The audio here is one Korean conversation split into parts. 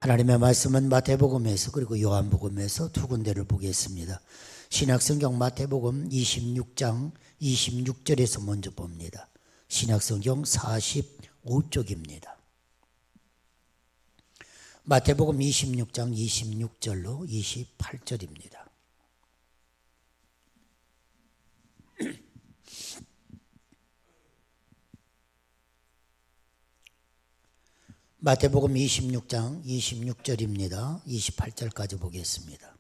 하나님의 말씀은 마태복음에서 그리고 요한복음에서 두 군데를 보겠습니다. 신약성경 마태복음 26장 26절에서 먼저 봅니다. 신약성경 45쪽입니다. 마태복음 26장 26절로 28절입니다. 마태복음 26장 26절입니다. 28절까지 보겠습니다.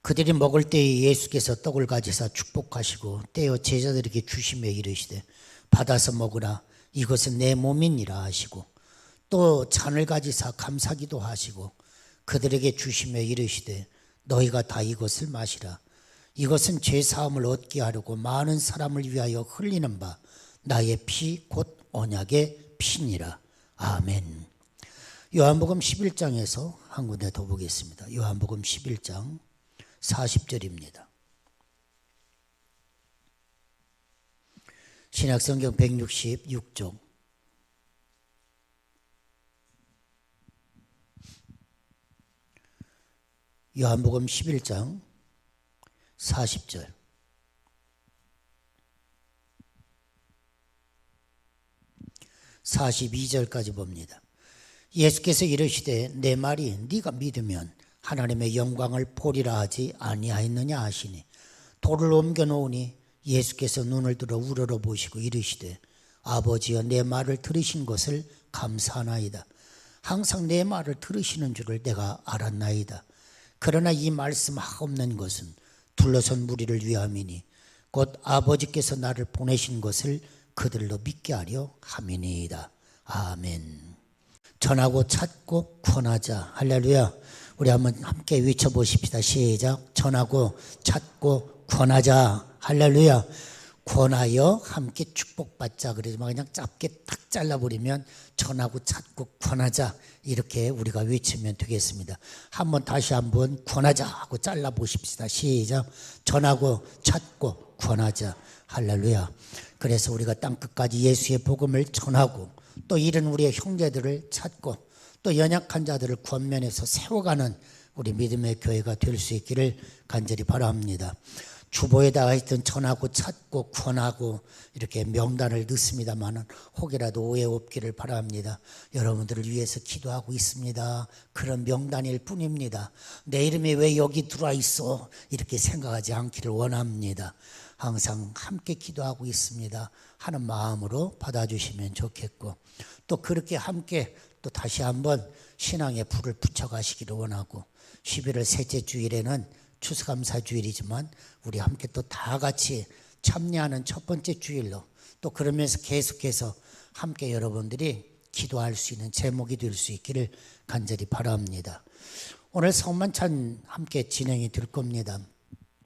그들이 먹을 때에 예수께서 떡을 가지사 축복하시고 떼어 제자들에게 주시며 이르시되 받아서 먹으라 이것은 내 몸이니라 하시고 또 잔을 가지사 감사기도 하시고 그들에게 주시며 이르시되 너희가 다 이것을 마시라 이것은 죄사함을 얻게 하려고 많은 사람을 위하여 흘리는 바 나의 피 곧 언약의 피니라. 아멘. 요한복음 11장에서 한 군데 더 보겠습니다. 요한복음 11장 40절입니다. 신약성경 166쪽 요한복음 11장 40절 42절까지 봅니다. 예수께서 이르시되 내 말이 네가 믿으면 하나님의 영광을 보리라 하지 아니하였느냐 하시니 돌을 옮겨 놓으니 예수께서 눈을 들어 우러러 보시고 이르시되 아버지여 내 말을 들으신 것을 감사하나이다. 항상 내 말을 들으시는 줄을 내가 알았나이다. 그러나 이 말씀 하옵는 것은 둘러선 무리를 위함이니 곧 아버지께서 나를 보내신 것을 그들로 믿게 하려 함이니이다. 아멘. 전하고 찾고 권하자. 할렐루야. 우리 한번 함께 외쳐보십시다. 시작. 전하고 찾고 권하자. 할렐루야. 권하여 함께 축복받자. 그러지만 그냥 짧게 딱 잘라버리면 전하고 찾고 권하자 이렇게 우리가 외치면 되겠습니다. 한번 다시 한번 권하자 하고 잘라보십시다. 시작. 전하고 찾고 권하자. 할렐루야. 그래서 우리가 땅끝까지 예수의 복음을 전하고 또 이런 우리의 형제들을 찾고 또 연약한 자들을 권면해서 세워가는 우리 믿음의 교회가 될 수 있기를 간절히 바랍니다. 주보에다가 하여튼 전하고 찾고 권하고 이렇게 명단을 넣습니다만 혹이라도 오해 없기를 바랍니다. 여러분들을 위해서 기도하고 있습니다. 그런 명단일 뿐입니다. 내 이름이 왜 여기 들어와 있어 이렇게 생각하지 않기를 원합니다. 항상 함께 기도하고 있습니다 하는 마음으로 받아주시면 좋겠고 또 그렇게 함께 또 다시 한번 신앙의 불을 붙여가시기를 원하고 11월 셋째 주일에는 추수감사주일이지만 우리 함께 또 다 같이 참여하는 첫 번째 주일로 또 그러면서 계속해서 함께 여러분들이 기도할 수 있는 제목이 될 수 있기를 간절히 바랍니다. 오늘 성만찬 함께 진행이 될 겁니다.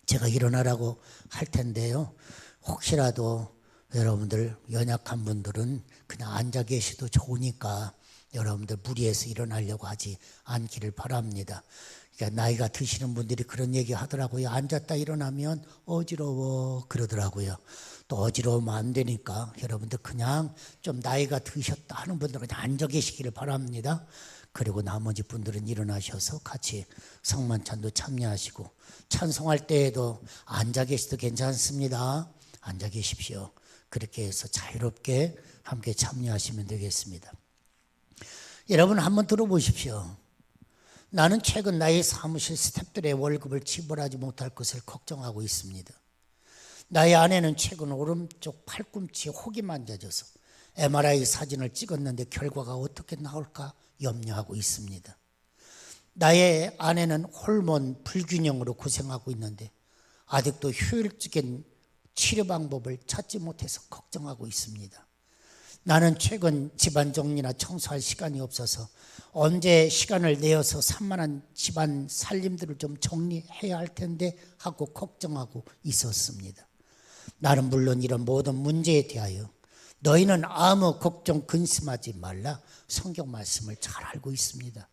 제가 일어나라고 할 텐데요. 혹시라도 여러분들 연약한 분들은 그냥 앉아 계셔도 좋으니까 여러분들 무리해서 일어나려고 하지 않기를 바랍니다. 그러니까 나이가 드시는 분들이 그런 얘기 하더라고요. 앉았다 일어나면 어지러워 그러더라고요. 또 어지러우면 안 되니까 여러분들 그냥 좀 나이가 드셨다 하는 분들은 그냥 앉아 계시기를 바랍니다. 그리고 나머지 분들은 일어나셔서 같이 성만찬도 참여하시고 찬송할 때에도 앉아 계셔도 괜찮습니다. 앉아 계십시오. 그렇게 해서 자유롭게 함께 참여하시면 되겠습니다. 여러분 한번 들어보십시오. 나는 최근 나의 사무실 스태프들의 월급을 지불하지 못할 것을 걱정하고 있습니다. 나의 아내는 최근 오른쪽 팔꿈치에 혹이 만져져서 MRI 사진을 찍었는데 결과가 어떻게 나올까 염려하고 있습니다. 나의 아내는 호르몬 불균형으로 고생하고 있는데 아직도 효율적인 치료 방법을 찾지 못해서 걱정하고 있습니다. 나는 최근 집안 정리나 청소할 시간이 없어서 언제 시간을 내어서 산만한 집안 살림들을 좀 정리해야 할 텐데 하고 걱정하고 있었습니다. 나는 물론 이런 모든 문제에 대하여 너희는 아무 걱정 근심하지 말라 성경 말씀을 잘 알고 있습니다.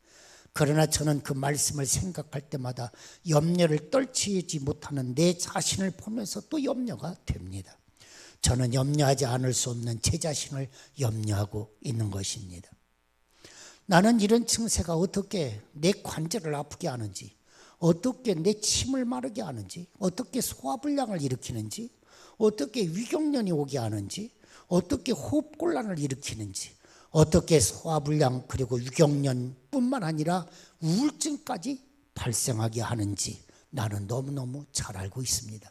그러나 저는 그 말씀을 생각할 때마다 염려를 떨치지 못하는 내 자신을 보면서 또 염려가 됩니다. 저는 염려하지 않을 수 없는 제 자신을 염려하고 있는 것입니다. 나는 이런 증세가 어떻게 내 관절을 아프게 하는지, 어떻게 내 침을 마르게 하는지, 어떻게 소화불량을 일으키는지, 어떻게 위경련이 오게 하는지, 어떻게 호흡곤란을 일으키는지, 어떻게 소화불량 그리고 위경련뿐만 아니라 우울증까지 발생하게 하는지 나는 너무너무 잘 알고 있습니다.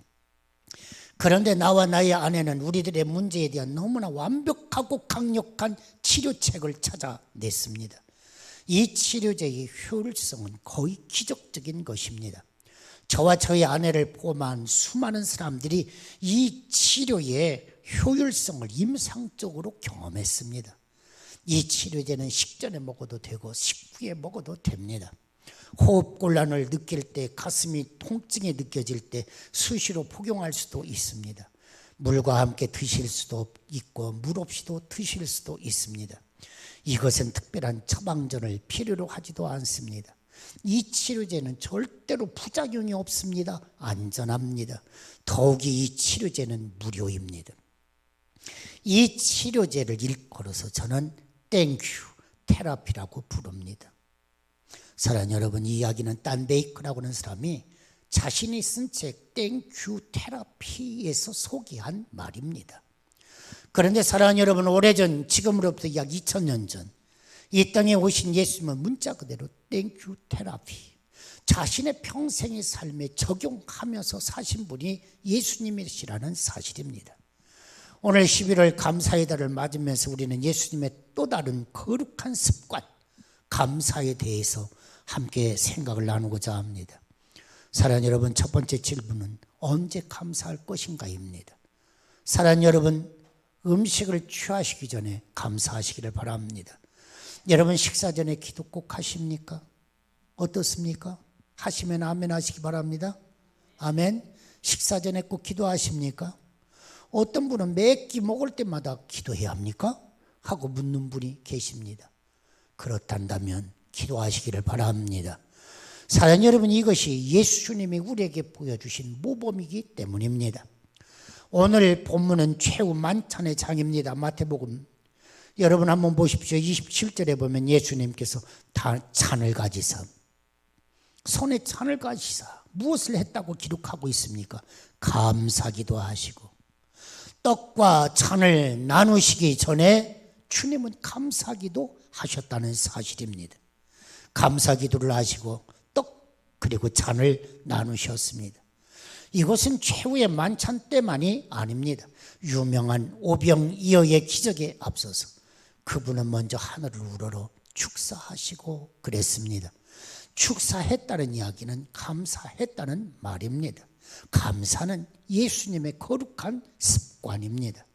그런데 나와 나의 아내는 우리들의 문제에 대한 너무나 완벽하고 강력한 치료책을 찾아냈습니다. 이 치료제의 효율성은 거의 기적적인 것입니다. 저와 저희 아내를 포함한 수많은 사람들이 이 치료의 효율성을 임상적으로 경험했습니다. 이 치료제는 식전에 먹어도 되고 식후에 먹어도 됩니다. 호흡곤란을 느낄 때, 가슴이 통증이 느껴질 때 수시로 복용할 수도 있습니다. 물과 함께 드실 수도 있고 물 없이도 드실 수도 있습니다. 이것은 특별한 처방전을 필요로 하지도 않습니다. 이 치료제는 절대로 부작용이 없습니다. 안전합니다. 더욱이 이 치료제는 무료입니다. 이 치료제를 일컬어서 저는 땡큐 테라피라고 부릅니다. 사랑하는 여러분, 이 이야기는 딴 베이커라고 하는 사람이 자신이 쓴 책 땡큐 테라피에서 소개한 말입니다. 그런데 사랑하는 여러분, 오래전, 지금으로부터 약 2000년 전 이 땅에 오신 예수님은 문자 그대로 땡큐 테라피, 자신의 평생의 삶에 적용하면서 사신 분이 예수님이시라는 사실입니다. 오늘 11월 감사의 달을 맞으면서 우리는 예수님의 또 다른 거룩한 습관, 감사에 대해서 함께 생각을 나누고자 합니다. 사랑하는 여러분, 첫 번째 질문은 언제 감사할 것인가입니다. 사랑하는 여러분, 음식을 취하시기 전에 감사하시기를 바랍니다. 여러분, 식사 전에 기도 꼭 하십니까? 어떻습니까? 하시면 아멘 하시기 바랍니다. 아멘. 식사 전에 꼭 기도하십니까? 어떤 분은 매 끼 먹을 때마다 기도해야 합니까? 하고 묻는 분이 계십니다. 그렇단다면 기도하시기를 바랍니다. 사랑하는 여러분, 이것이 예수님이 우리에게 보여주신 모범이기 때문입니다. 오늘 본문은 최후 만찬의 장입니다. 마태복음 여러분 한번 보십시오. 27절에 보면 예수님께서 잔을 가지사, 손에 잔을 가지사 무엇을 했다고 기록하고 있습니까? 감사기도 하시고, 떡과 잔을 나누시기 전에 주님은 감사기도 하셨다는 사실입니다. 감사기도를 하시고 떡 그리고 잔을 나누셨습니다. 이것은 최후의 만찬 때만이 아닙니다. 유명한 오병이어의 기적에 앞서서 그분은 먼저 하늘을 우러러 축사하시고 그랬습니다. 축사했다는 이야기는 감사했다는 말입니다. 감사는 예수님의 거룩한 습관입니다.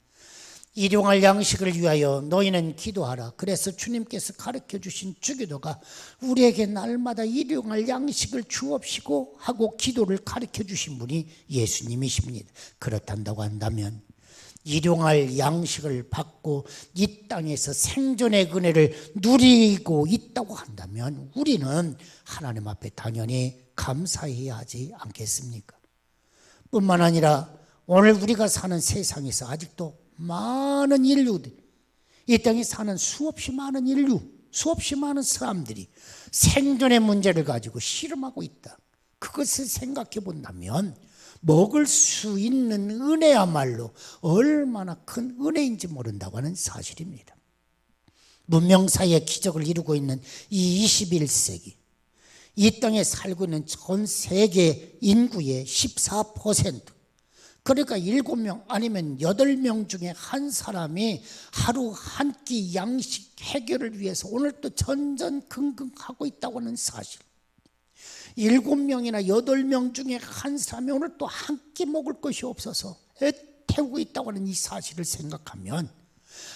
일용할 양식을 위하여 너희는 기도하라. 그래서 주님께서 가르쳐 주신 주기도가 우리에게 날마다 일용할 양식을 주옵시고 하고 기도를 가르쳐 주신 분이 예수님이십니다. 그렇단다고 한다면 일용할 양식을 받고 이 땅에서 생존의 은혜를 누리고 있다고 한다면 우리는 하나님 앞에 당연히 감사해야 하지 않겠습니까? 뿐만 아니라 오늘 우리가 사는 세상에서 아직도 많은 인류들, 이 땅에 사는 수없이 많은 인류, 수없이 많은 사람들이 생존의 문제를 가지고 씨름하고 있다. 그것을 생각해 본다면 먹을 수 있는 은혜야말로 얼마나 큰 은혜인지 모른다고 하는 사실입니다. 문명사회의 기적을 이루고 있는 이 21세기, 이 땅에 살고 있는 전 세계 인구의 14%, 그러니까 7명 아니면 8명 중에 한 사람이 하루 한 끼 양식 해결을 위해서 오늘도 전전긍긍하고 있다고 하는 사실. 7명이나 8명 중에 한 사람이 오늘 또 한 끼 먹을 것이 없어서 애태우고 있다고 하는 이 사실을 생각하면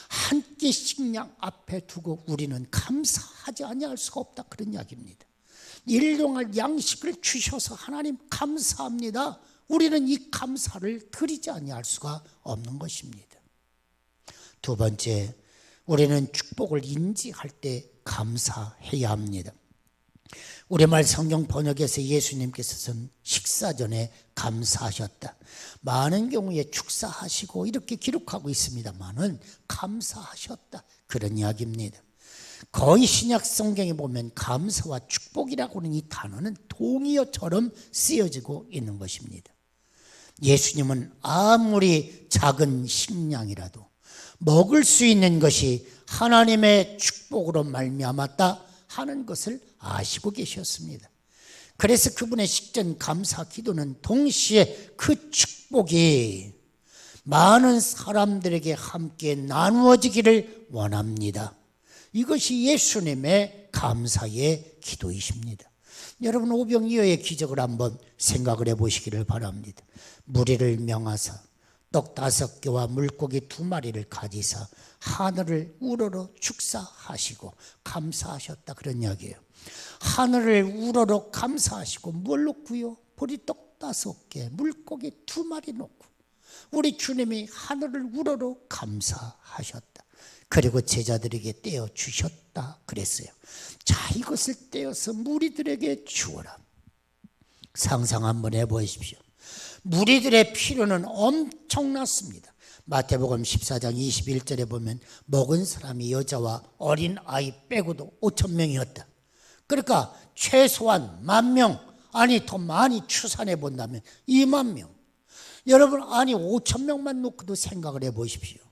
한 끼 식량 앞에 두고 우리는 감사하지 아니할 수가 없다, 그런 이야기입니다. 일용할 양식을 주셔서 하나님 감사합니다. 우리는 이 감사를 드리지 아니할 수가 없는 것입니다. 두 번째, 우리는 축복을 인지할 때 감사해야 합니다. 우리말 성경 번역에서 예수님께서는 식사 전에 감사하셨다. 많은 경우에 축사하시고 이렇게 기록하고 있습니다만은 감사하셨다, 그런 이야기입니다. 거의 신약 성경에 보면 감사와 축복이라고 하는 이 단어는 동의어처럼 쓰여지고 있는 것입니다. 예수님은 아무리 작은 식량이라도 먹을 수 있는 것이 하나님의 축복으로 말미암았다 하는 것을 아시고 계셨습니다. 그래서 그분의 식전 감사 기도는 동시에 그 축복이 많은 사람들에게 함께 나누어지기를 원합니다. 이것이 예수님의 감사의 기도이십니다. 여러분, 오병이어의 기적을 한번 생각을 해보시기를 바랍니다. 무리를 명하사 떡 5개와 물고기 2마리를 가지사 하늘을 우러러 축사하시고 감사하셨다, 그런 이야기예요. 하늘을 우러러 감사하시고 뭘 놓고요? 보리떡 5개, 물고기 2마리 놓고 우리 주님이 하늘을 우러러 감사하셨다. 그리고 제자들에게 떼어 주셨다 그랬어요. 자, 이것을 떼어서 무리들에게 주어라. 상상 한번 해보십시오. 무리들의 필요는 엄청났습니다. 마태복음 14장 21절에 보면 먹은 사람이 여자와 어린 아이 빼고도 5,000명이었다. 그러니까 최소한 10,000명, 아니 더 많이 추산해 본다면 20,000명. 여러분, 아니 5,000명만 놓고도 생각을 해보십시오.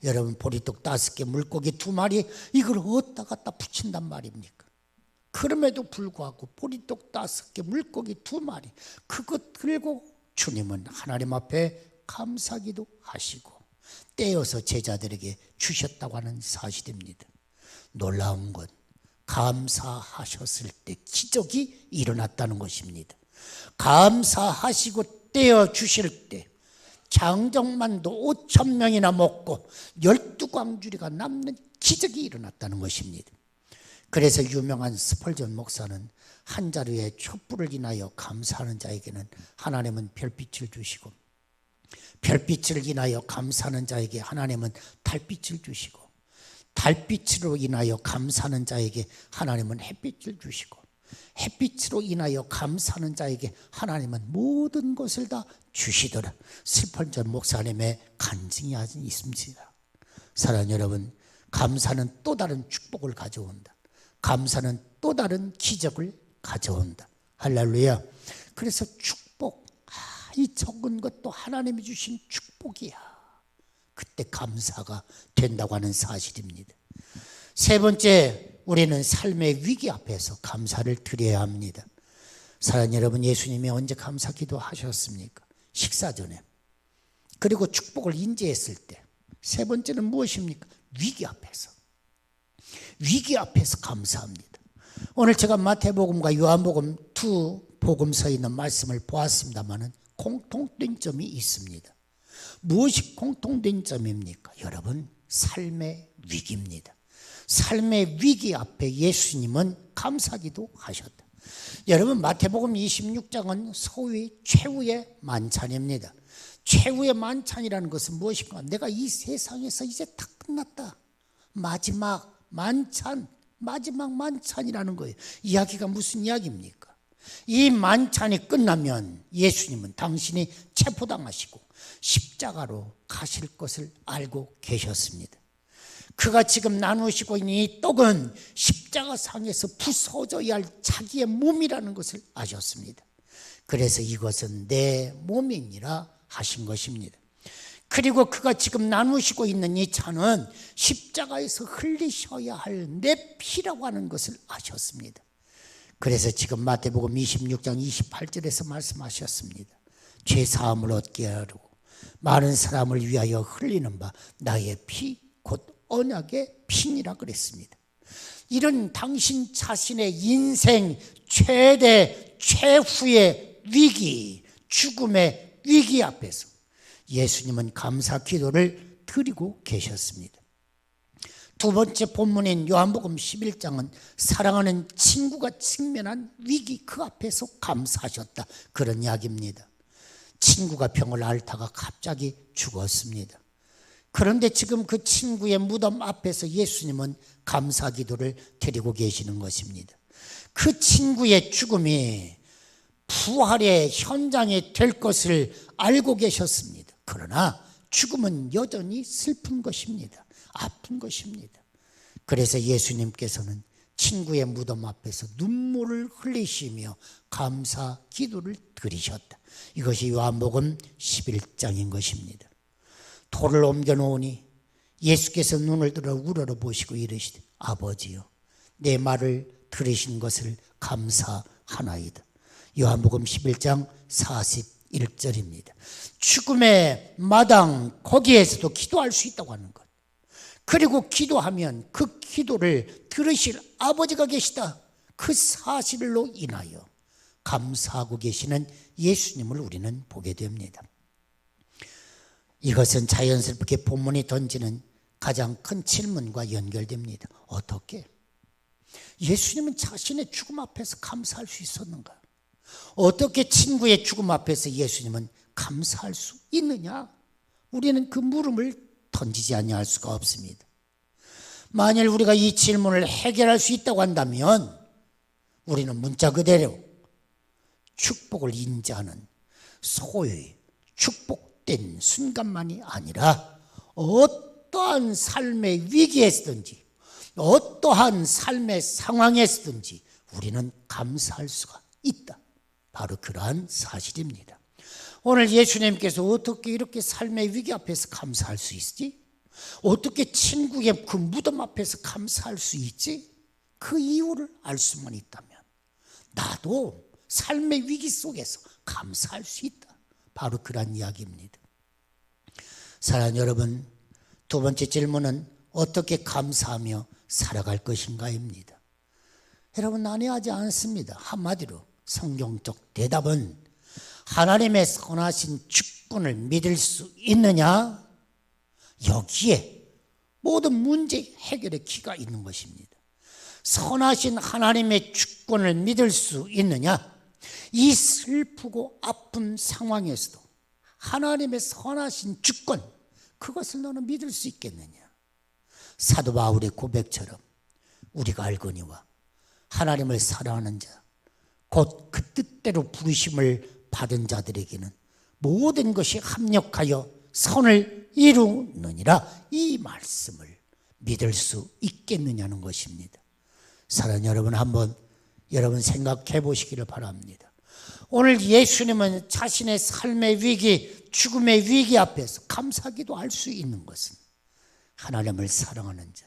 여러분, 보리떡 5개, 물고기 2마리, 이걸 어디다 갖다 붙인단 말입니까? 그럼에도 불구하고 보리떡 5개, 물고기 2마리, 그것 들고 주님은 하나님 앞에 감사기도 하시고 떼어서 제자들에게 주셨다고 하는 사실입니다. 놀라운 건 감사하셨을 때 기적이 일어났다는 것입니다. 감사하시고 떼어 주실 때 장정만도 5,000명이나 먹고 12광주리가 남는 기적이 일어났다는 것입니다. 그래서 유명한 스펄전 목사는 한 자루에 촛불을 인하여 감사하는 자에게는 하나님은 별빛을 주시고 별빛을 인하여 감사하는 자에게 하나님은 달빛을 주시고 달빛으로 인하여 감사하는 자에게 하나님은 햇빛을 주시고 햇빛으로 인하여 감사하는 자에게 하나님은 모든 것을 다 주시더라. 스펄전 목사님의 간증이 아직 있습니다. 사랑하는 여러분, 감사는 또 다른 축복을 가져온다. 감사는 또 다른 기적을 가져온다. 할렐루야. 그래서 축복, 이 적은 것도 하나님이 주신 축복이야. 그때 감사가 된다고 하는 사실입니다. 세 번째, 우리는 삶의 위기 앞에서 감사를 드려야 합니다. 사랑하는 여러분, 예수님이 언제 감사 기도하셨습니까? 식사 전에. 그리고 축복을 인지했을 때. 세 번째는 무엇입니까? 위기 앞에서. 위기 앞에서 감사합니다. 오늘 제가 마태복음과 요한복음 두 복음서에 있는 말씀을 보았습니다만 공통된 점이 있습니다. 무엇이 공통된 점입니까? 여러분, 삶의 위기입니다. 삶의 위기 앞에 예수님은 감사기도 하셨다. 여러분, 마태복음 26장은 소위 최후의 만찬입니다. 최후의 만찬이라는 것은 무엇인가? 내가 이 세상에서 이제 다 끝났다. 마지막 만찬, 마지막 만찬이라는 거예요. 이야기가 무슨 이야기입니까? 이 만찬이 끝나면 예수님은 당신이 체포당하시고 십자가로 가실 것을 알고 계셨습니다. 그가 지금 나누시고 있는 이 떡은 십자가상에서 부서져야 할 자기의 몸이라는 것을 아셨습니다. 그래서 이것은 내 몸이니라 하신 것입니다. 그리고 그가 지금 나누시고 있는 이 잔은 십자가에서 흘리셔야 할 내 피라고 하는 것을 아셨습니다. 그래서 지금 마태복음 26장 28절에서 말씀하셨습니다. 죄 사함을 얻게 하려고 많은 사람을 위하여 흘리는 바 나의 피 곧 언약의 피니라 그랬습니다. 이런 당신 자신의 인생 최대 최후의 위기, 죽음의 위기 앞에서 예수님은 감사 기도를 드리고 계셨습니다. 두 번째 본문인 요한복음 11장은 사랑하는 친구가 직면한 위기, 그 앞에서 감사하셨다, 그런 이야기입니다. 친구가 병을 앓다가 갑자기 죽었습니다. 그런데 지금 그 친구의 무덤 앞에서 예수님은 감사 기도를 드리고 계시는 것입니다. 그 친구의 죽음이 부활의 현장이 될 것을 알고 계셨습니다. 그러나 죽음은 여전히 슬픈 것입니다. 아픈 것입니다. 그래서 예수님께서는 친구의 무덤 앞에서 눈물을 흘리시며 감사 기도를 드리셨다. 이것이 요한복음 11장인 것입니다. 돌을 옮겨 놓으니 예수께서 눈을 들어 우러러 보시고 이르시되 아버지여 내 말을 들으신 것을 감사하나이다. 요한복음 11장 41절입니다. 죽음의 마당 거기에서도 기도할 수 있다고 하는 것. 그리고 기도하면 그 기도를 들으실 아버지가 계시다. 그 사실로 인하여 감사하고 계시는 예수님을 우리는 보게 됩니다. 이것은 자연스럽게 본문이 던지는 가장 큰 질문과 연결됩니다. 어떻게? 예수님은 자신의 죽음 앞에서 감사할 수 있었는가? 어떻게 친구의 죽음 앞에서 예수님은 감사할 수 있느냐? 우리는 그 물음을 던지지 아니할 수가 없습니다. 만일 우리가 이 질문을 해결할 수 있다고 한다면 우리는 문자 그대로 축복을 인자하는 소위 축복된 순간만이 아니라 어떠한 삶의 위기에서든지 어떠한 삶의 상황에서든지 우리는 감사할 수가 있다. 바로 그러한 사실입니다. 오늘 예수님께서 어떻게 이렇게 삶의 위기 앞에서 감사할 수 있지? 어떻게 친구의 그 무덤 앞에서 감사할 수 있지? 그 이유를 알 수만 있다면 나도 삶의 위기 속에서 감사할 수 있다. 바로 그런 이야기입니다. 사랑하는 여러분, 두 번째 질문은 어떻게 감사하며 살아갈 것인가입니다. 여러분, 난해하지 않습니다. 한마디로 성경적 대답은 하나님의 선하신 주권을 믿을 수 있느냐? 여기에 모든 문제 해결의 기가 있는 것입니다. 선하신 하나님의 주권을 믿을 수 있느냐? 이 슬프고 아픈 상황에서도 하나님의 선하신 주권, 그것을 너는 믿을 수 있겠느냐? 사도 바울의 고백처럼 우리가 알거니와 하나님을 사랑하는 자, 곧 그 뜻대로 부르심을 받은 자들에게는 모든 것이 합력하여 선을 이루느니라. 이 말씀을 믿을 수 있겠느냐는 것입니다. 사랑하는 여러분, 한번 여러분 생각해 보시기를 바랍니다. 오늘 예수님은 자신의 삶의 위기, 죽음의 위기 앞에서 감사기도 할 수 있는 것은 하나님을 사랑하는 자,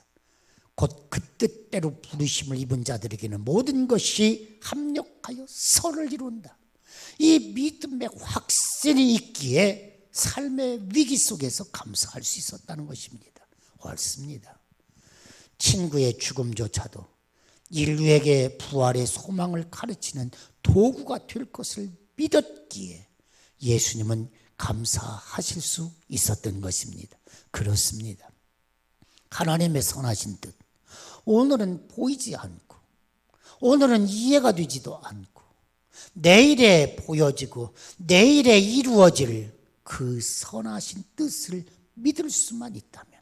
곧 그 뜻대로 부르심을 입은 자들에게는 모든 것이 합력하여 선을 이룬다. 이 믿음의 확신이 있기에 삶의 위기 속에서 감사할 수 있었다는 것입니다. 옳습니다. 친구의 죽음조차도 인류에게 부활의 소망을 가르치는 도구가 될 것을 믿었기에 예수님은 감사하실 수 있었던 것입니다. 그렇습니다. 하나님의 선하신 뜻, 오늘은 보이지 않고 오늘은 이해가 되지도 않고 내일에 보여지고 내일에 이루어질 그 선하신 뜻을 믿을 수만 있다면,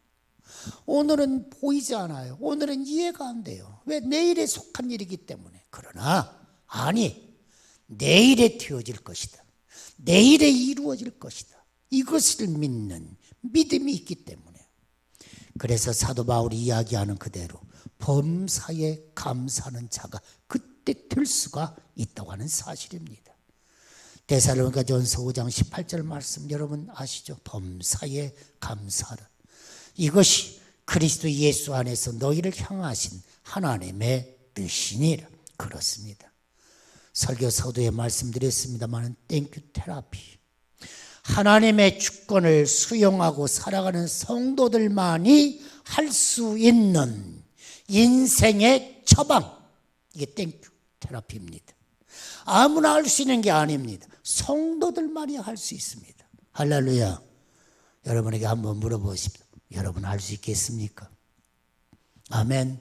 오늘은 보이지 않아요. 오늘은 이해가 안 돼요. 왜? 내일에 속한 일이기 때문에. 그러나 아니, 내일에 되어질 것이다. 내일에 이루어질 것이다. 이것을 믿는 믿음이 있기 때문에. 그래서 사도 바울이 이야기하는 그대로 범사에 감사하는 자가 그때 될 수가 있다고 하는 사실입니다. 데살로니가전서 5장 18절 말씀 여러분 아시죠? 범사에 감사하라. 이것이 그리스도 예수 안에서 너희를 향하신 하나님의 뜻이니라. 그렇습니다. 설교 서두에 말씀드렸습니다만 땡큐 테라피, 하나님의 주권을 수용하고 살아가는 성도들만이 할 수 있는 인생의 처방, 이게 땡큐 테라피입니다. 아무나 할 수 있는 게 아닙니다. 성도들만이 할 수 있습니다. 할렐루야. 여러분에게 한번 물어보십시오. 여러분 할 수 있겠습니까? 아멘.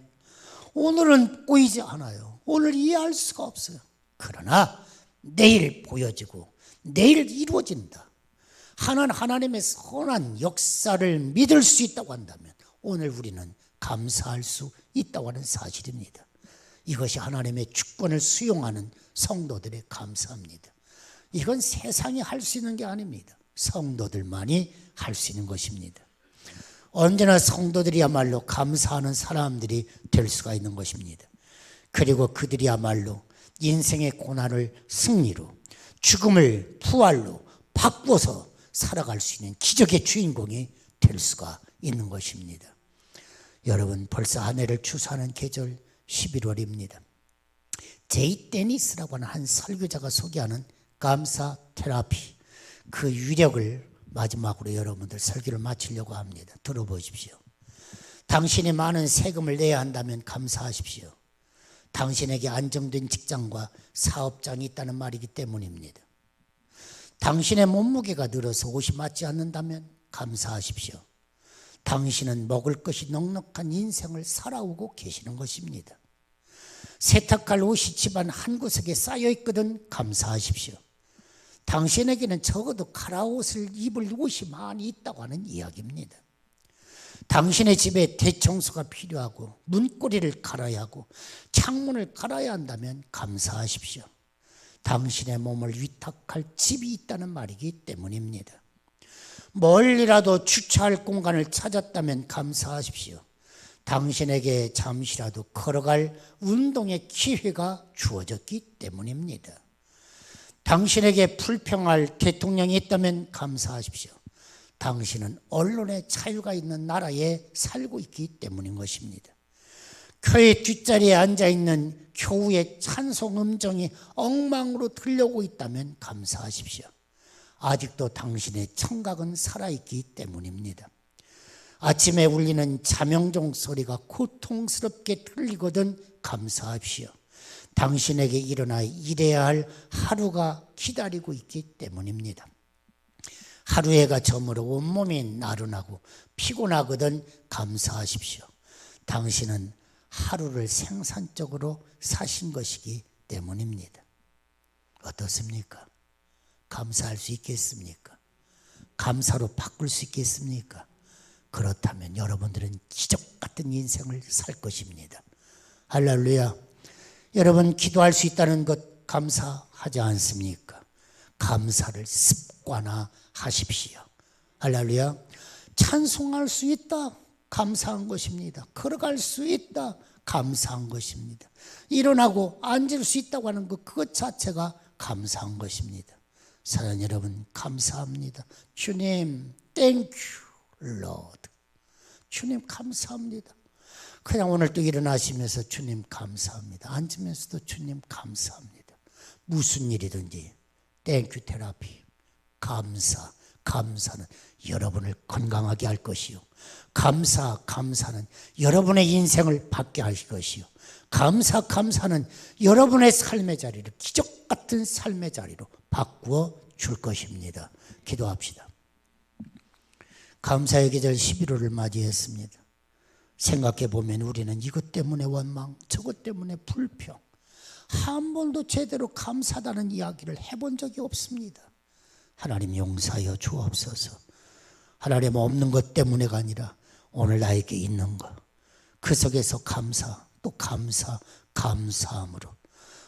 오늘은 보이지 않아요. 오늘 이해할 수가 없어요. 그러나 내일 보여지고 내일 이루어진다. 하나님의 선한 역사를 믿을 수 있다고 한다면 오늘 우리는 감사할 수 있다고 하는 사실입니다. 이것이 하나님의 주권을 수용하는 성도들의 감사입니다. 이건 세상이 할 수 있는 게 아닙니다. 성도들만이 할 수 있는 것입니다. 언제나 성도들이야말로 감사하는 사람들이 될 수가 있는 것입니다. 그리고 그들이야말로 인생의 고난을 승리로, 죽음을 부활로 바꿔서 살아갈 수 있는 기적의 주인공이 될 수가 있는 것입니다. 여러분, 벌써 한 해를 추수하는 계절 11월입니다. 제이 데니스라고 하는 한 설교자가 소개하는 감사 테라피, 그 위력을 마지막으로 여러분들 설교를 마치려고 합니다. 들어보십시오. 당신이 많은 세금을 내야 한다면 감사하십시오. 당신에게 안정된 직장과 사업장이 있다는 말이기 때문입니다. 당신의 몸무게가 늘어서 옷이 맞지 않는다면 감사하십시오. 당신은 먹을 것이 넉넉한 인생을 살아오고 계시는 것입니다. 세탁할 옷이 집안 한 구석에 쌓여 있거든 감사하십시오. 당신에게는 적어도 갈아옷을 입을 옷이 많이 있다고 하는 이야기입니다. 당신의 집에 대청소가 필요하고 문고리를 갈아야 하고 창문을 갈아야 한다면 감사하십시오. 당신의 몸을 위탁할 집이 있다는 말이기 때문입니다. 멀리라도 주차할 공간을 찾았다면 감사하십시오. 당신에게 잠시라도 걸어갈 운동의 기회가 주어졌기 때문입니다. 당신에게 불평할 대통령이 있다면 감사하십시오. 당신은 언론의 자유가 있는 나라에 살고 있기 때문인 것입니다. 교회 뒷자리에 앉아있는 교우의 찬송 음정이 엉망으로 들려오고 있다면 감사하십시오. 아직도 당신의 청각은 살아있기 때문입니다. 아침에 울리는 자명종 소리가 고통스럽게 들리거든 감사하십시오. 당신에게 일어나 일해야 할 하루가 기다리고 있기 때문입니다. 하루해가 저물어 온몸이 나른하고 피곤하거든 감사하십시오. 당신은 하루를 생산적으로 사신 것이기 때문입니다. 어떻습니까? 감사할 수 있겠습니까? 감사로 바꿀 수 있겠습니까? 그렇다면 여러분들은 기적 같은 인생을 살 것입니다. 할렐루야. 여러분, 기도할 수 있다는 것 감사하지 않습니까? 감사를 습관화하십시오. 할렐루야. 찬송할 수 있다, 감사한 것입니다. 걸어갈 수 있다, 감사한 것입니다. 일어나고 앉을 수 있다고 하는 것, 그것 자체가 감사한 것입니다. 사랑하는 여러분, 감사합니다. 주님, 땡큐 로드. 주님 감사합니다. 그냥 오늘 또 일어나시면서 주님 감사합니다. 앉으면서도 주님 감사합니다. 무슨 일이든지 땡큐 테라피, 감사는 여러분을 건강하게 할 것이요, 감사는 여러분의 인생을 바뀌게 할 것이요, 감사는 여러분의 삶의 자리를 기적 같은 삶의 자리로 바꾸어 줄 것입니다. 기도합시다. 감사의 계절 11월을 맞이했습니다. 생각해 보면 우리는 이것 때문에 원망, 저것 때문에 불평, 한 번도 제대로 감사하다는 이야기를 해본 적이 없습니다. 하나님 용서하여 주옵소서. 하나님 없는 것 때문에가 아니라 오늘 나에게 있는 것, 그 속에서 감사, 또 감사함으로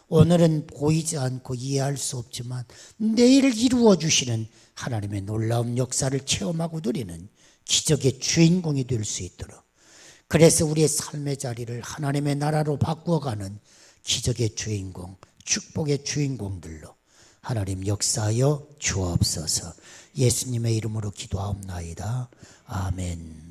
오늘은 보이지 않고 이해할 수 없지만 내일을 이루어 주시는 하나님의 놀라운 역사를 체험하고 누리는 기적의 주인공이 될 수 있도록, 그래서 우리의 삶의 자리를 하나님의 나라로 바꾸어가는 기적의 주인공, 축복의 주인공들로 하나님 역사하여 주옵소서. 예수님의 이름으로 기도하옵나이다. 아멘.